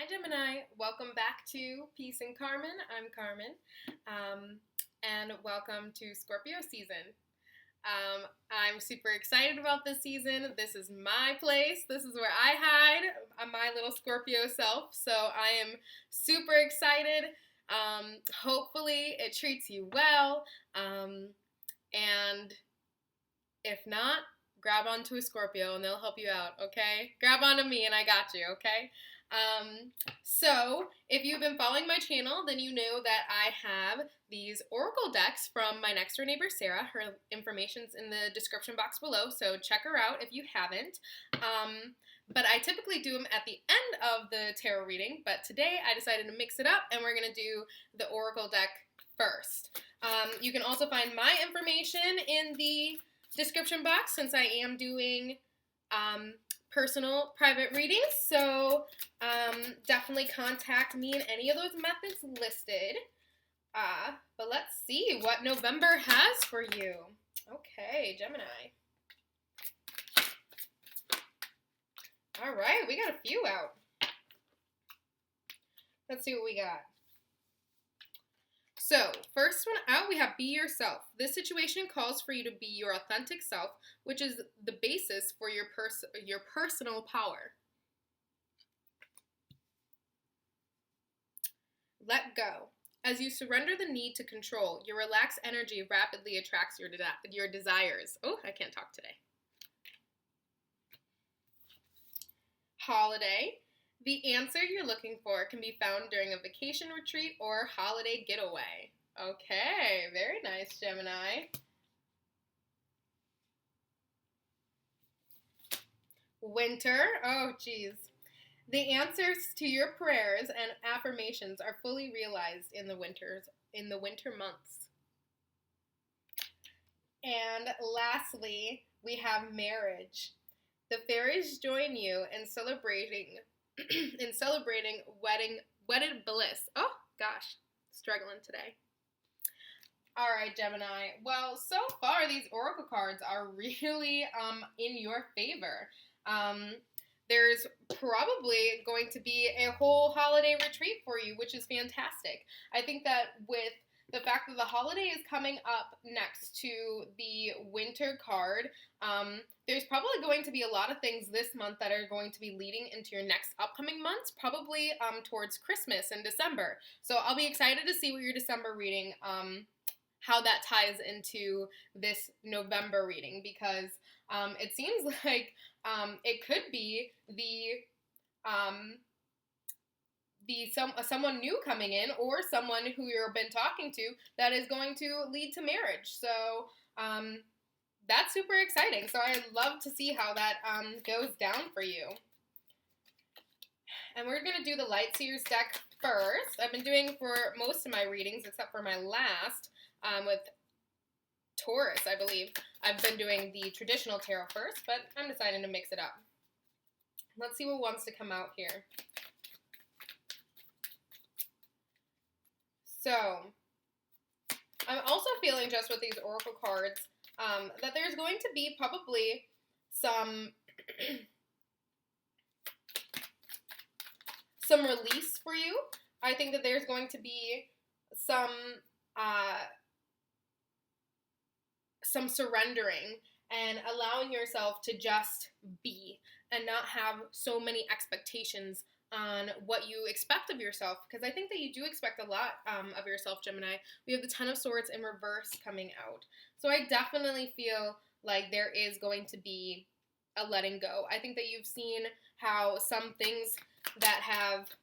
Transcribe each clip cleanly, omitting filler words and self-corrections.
Hi Gemini, welcome back to Peace and Carmen. I'm Carmen, and welcome to Scorpio season. I'm super excited about this season. This is my place. This is where I hide. I'm my little Scorpio self, so I am super excited. Hopefully it treats you well, and if not, grab onto a Scorpio and they'll help you out, okay? Grab onto me and I got you, okay? So if you've been following my channel, then you know that I have these oracle decks from my next door neighbor, Sarah. Her information's in the description box below, so check her out if you haven't. But I typically do them at the end of the tarot reading, but today I decided to mix it up and we're going to do the oracle deck first. You can also find my information in the description box since I am doing personal private readings, so definitely contact me in any of those methods listed. But let's see what November has for you. Okay, Gemini. All right, we got a few out. Let's see what we got. So, first one out, we have be yourself. This situation calls for you to be your authentic self, which is the basis for your personal power. Let go. As you surrender the need to control, your relaxed energy rapidly attracts your desires. Oh, I can't talk today. Holiday. The answer you're looking for can be found during a vacation retreat or holiday getaway. Okay, very nice, Gemini. Winter. Oh, geez. The answers to your prayers and affirmations are fully realized in the winter months. And lastly, we have marriage. The fairies join you in celebrating wedded bliss. Oh, gosh, struggling today. All right, Gemini. Well, so far, these oracle cards are really in your favor. There's probably going to be a whole holiday retreat for you, which is fantastic. I think that with the fact that the holiday is coming up next to the winter card, there's probably going to be a lot of things this month that are going to be leading into your next upcoming months, probably towards Christmas and December. So I'll be excited to see what your December reading, how that ties into this November reading, because it seems like it could be someone new coming in or someone who you've been talking to that is going to lead to marriage. So that's super exciting. So I'd love to see how that goes down for you. And we're going to do the Lightseers deck first. I've been doing for most of my readings, except for my last, with Taurus, I believe. I've been doing the traditional tarot first, but I'm deciding to mix it up. Let's see what wants to come out here. So, I'm also feeling just with these oracle cards that there's going to be probably some release for you. I think that there's going to be some surrendering and allowing yourself to just be and not have so many expectations on what you expect of yourself, because I think that you do expect a lot of yourself, Gemini. We have the Ten of Swords in reverse coming out. So I definitely feel like there is going to be a letting go. I think that you've seen how some things that have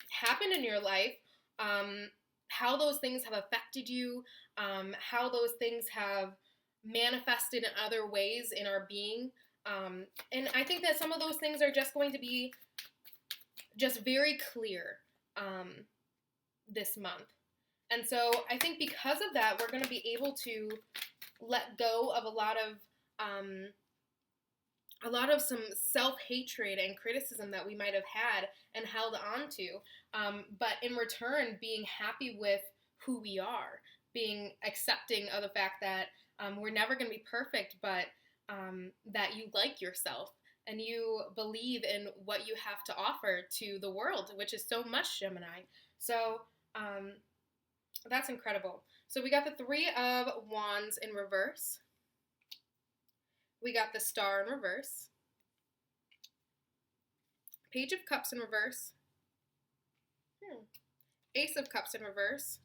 happened in your life, how those things have affected you, how those things have manifested in other ways in our being. And I think that some of those things are just going to be just very clear this month. And so I think because of that, we're going to be able to let go of a lot of some self-hatred and criticism that we might have had and held on to. But in return, being happy with who we are, being accepting of the fact that we're never going to be perfect, but that you like yourself and you believe in what you have to offer to the world, which is so much, Gemini. So that's incredible. So we got the Three of Wands in reverse. We got the Star in reverse. Page of Cups in reverse. Ace of Cups in reverse.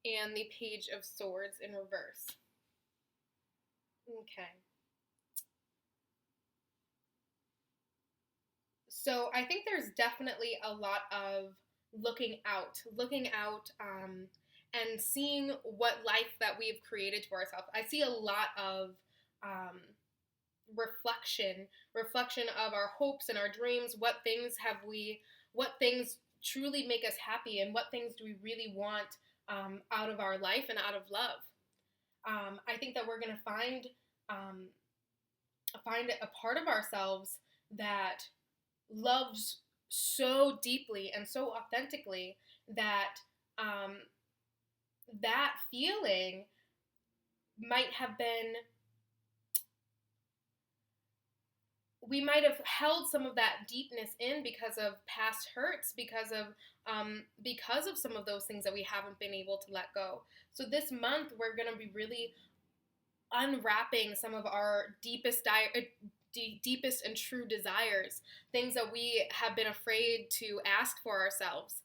And the Page of Swords in reverse. Okay. So I think there's definitely a lot of looking out, and seeing what life that we've created to ourselves. I see a lot of reflection of our hopes and our dreams. What things truly make us happy, and what things do we really want out of our life and out of love. I think that we're going to find a part of ourselves that loves so deeply and so authentically that that feeling might have been, we might have held some of that deepness in because of past hurts, because of some of those things that we haven't been able to let go. So this month we're going to be really unwrapping some of our deepest and true desires, things that we have been afraid to ask for ourselves.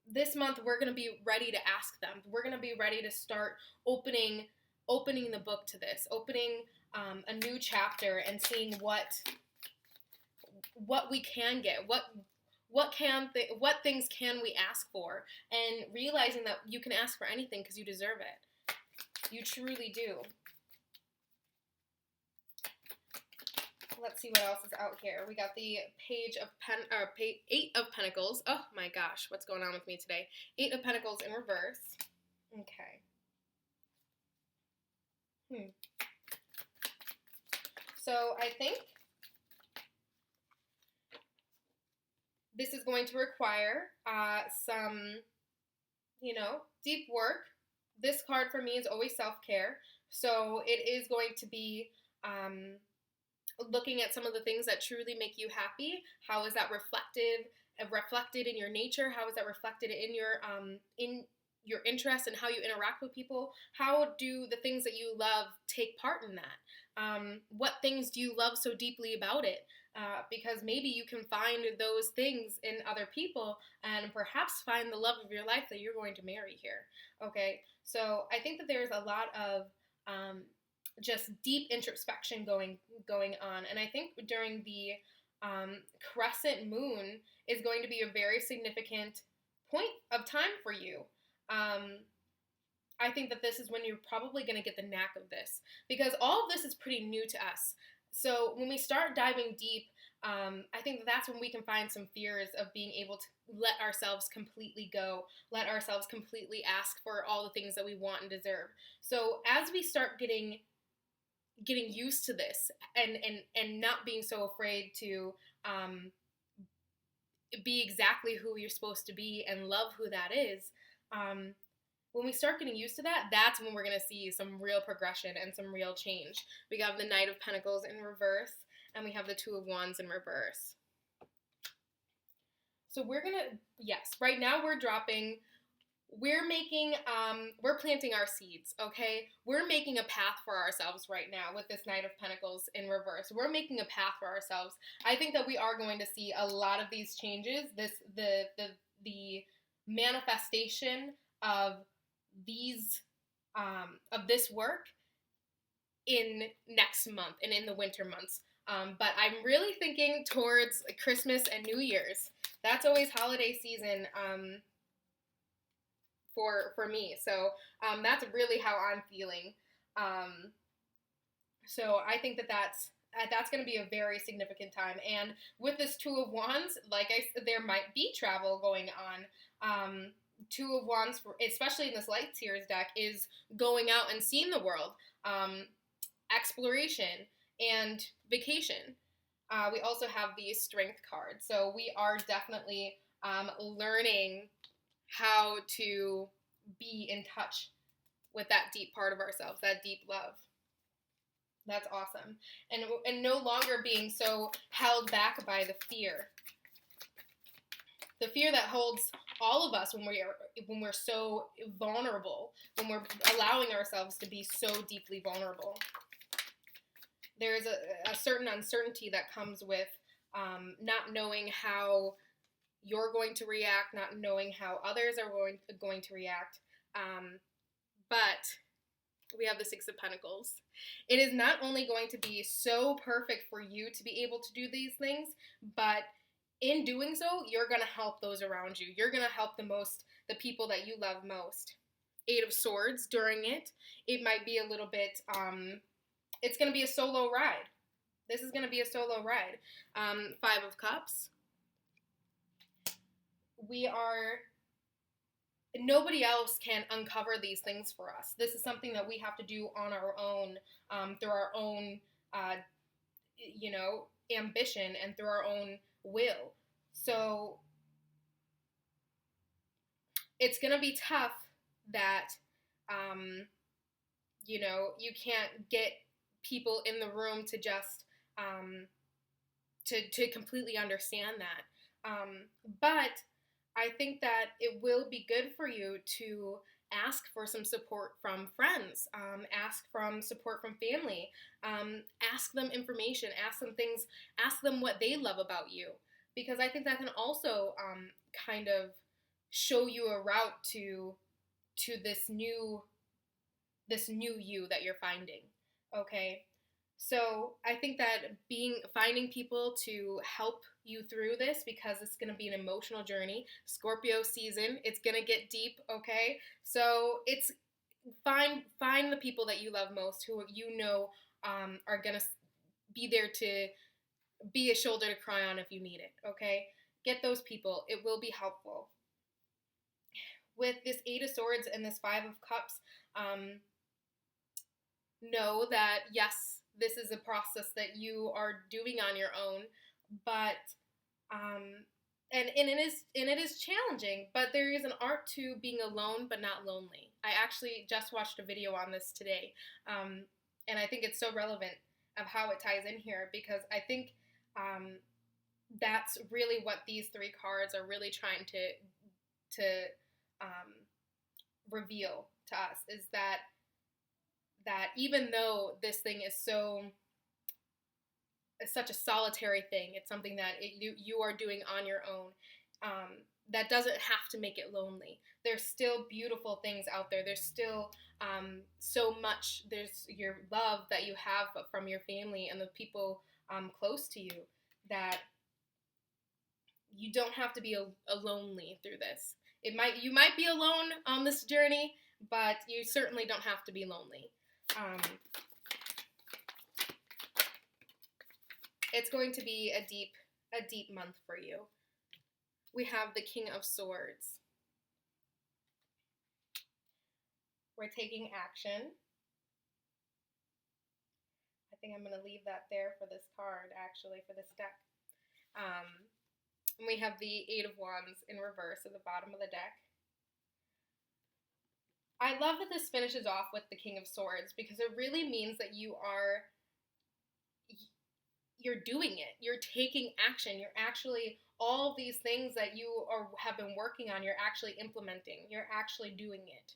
This month we're going to be ready to ask them. We're going to be ready to start opening the book to this, opening a new chapter and seeing what we can get, what things can we ask for, and realizing that you can ask for anything because you deserve it. You truly do. Let's see what else is out here. We got the Eight of Pentacles. Oh my gosh, what's going on with me today? 8 of Pentacles in reverse. Okay. So I think this is going to require some, deep work. This card for me is always self-care. So it is going to be looking at some of the things that truly make you happy. How is that reflected in your nature? How is that reflected in your interests and how you interact with people? How do the things that you love take part in that? What things do you love so deeply about it? Because maybe you can find those things in other people and perhaps find the love of your life that you're going to marry here. Okay, so I think that there's a lot of just deep introspection going on, and I think during the crescent moon is going to be a very significant point of time for you. I think that this is when you're probably going to get the knack of this, because all of this is pretty new to us. So when we start diving deep, I think that's when we can find some fears of being able to let ourselves completely go, let ourselves completely ask for all the things that we want and deserve. So as we start getting used to this and not being so afraid to be exactly who you're supposed to be and love who that is, when we start getting used to that, that's when we're going to see some real progression and some real change. We have the Knight of Pentacles in reverse, and we have the Two of Wands in reverse. So right now we're planting our seeds, okay? We're making a path for ourselves right now with this Knight of Pentacles in reverse. We're making a path for ourselves. I think that we are going to see a lot of these changes, the manifestation of this work in next month and in the winter months. But I'm really thinking towards Christmas and New Year's. That's always holiday season for me. So that's really how I'm feeling. So I think that's going to be a very significant time. And with this Two of Wands, like I said, there might be travel going on. Two of Wands, especially in this Light Seers deck, is going out and seeing the world, exploration, and vacation. We also have the Strength card. So we are definitely learning how to be in touch with that deep part of ourselves, that deep love. That's awesome. And no longer being so held back by the fear. The fear that holds all of us when we're so vulnerable, when we're allowing ourselves to be so deeply vulnerable. There is a certain uncertainty that comes with not knowing how you're going to react, not knowing how others are going to react. But we have the Six of Pentacles. It is not only going to be so perfect for you to be able to do these things, but in doing so, you're going to help those around you. You're going to help the people that you love most. Eight of Swords during it. It might be a little bit, it's going to be a solo ride. This is going to be a solo ride. Five of Cups. Nobody else can uncover these things for us. This is something that we have to do on our own, through our own, ambition and through our own will. So it's going to be tough that, you can't get people in the room to just, to completely understand that. But I think that it will be good for you to ask for some support from friends, ask from support from family, ask them information, ask them things, ask them what they love about you, because I think that can also kind of show you a route to this new you that you're finding. Okay, so I think that finding people to help you through this, because it's going to be an emotional journey. Scorpio season, it's going to get deep, okay? So it's find the people that you love most, who are going to be there to be a shoulder to cry on if you need it, okay? Get those people. It will be helpful. With this Eight of Swords and this Five of Cups, know that, yes, this is a process that you are doing on your own, but and it is challenging, but there is an art to being alone but not lonely. I actually just watched a video on this today, and I think it's so relevant of how it ties in here, because I think that's really what these three cards are really trying to reveal to us, is that even though this thing is such a solitary thing, it's something that you are doing on your own, that doesn't have to make it lonely. There's still beautiful things out there. There's still so much. There's your love that you have from your family and the people close to you, that you don't have to be lonely through this. You might be alone on this journey, but you certainly don't have to be lonely. It's going to be a deep month for you. We have the King of Swords. We're taking action. I think I'm going to leave that there for this card, actually, for this deck. And we have the Eight of Wands in reverse at the bottom of the deck. I love that this finishes off with the King of Swords, because it really means that you're doing it. You're taking action. You're actually, all these things that you have been working on, you're actually implementing. You're actually doing it.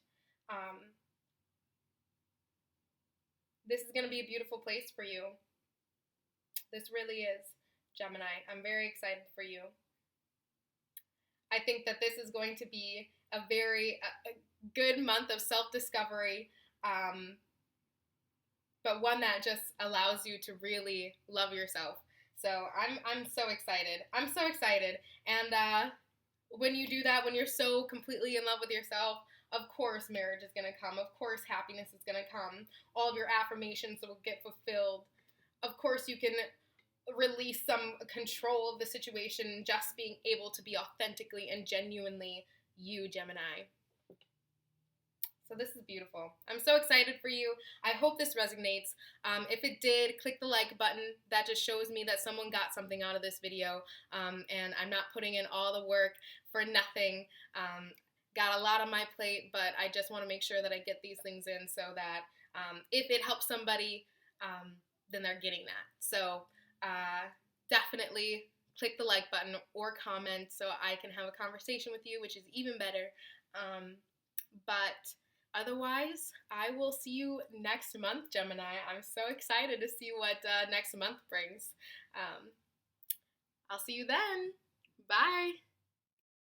This is going to be a beautiful place for you. This really is, Gemini. I'm very excited for you. I think that this is going to be a very good month of self-discovery, but one that just allows you to really love yourself. So I'm so excited. I'm so excited. And when you do that, when you're so completely in love with yourself, of course marriage is going to come. Of course happiness is going to come. All of your affirmations will get fulfilled. Of course you can release some control of the situation, just being able to be authentically and genuinely you, Gemini. So this is beautiful. I'm so excited for you. I hope this resonates. If it did, click the like button. That just shows me that someone got something out of this video, and I'm not putting in all the work for nothing. Got a lot on my plate, but I just want to make sure that I get these things in so that if it helps somebody then they're getting that. So definitely click the like button or comment so I can have a conversation with you, which is even better. But otherwise, I will see you next month, Gemini. I'm so excited to see what next month brings. I'll see you then. Bye.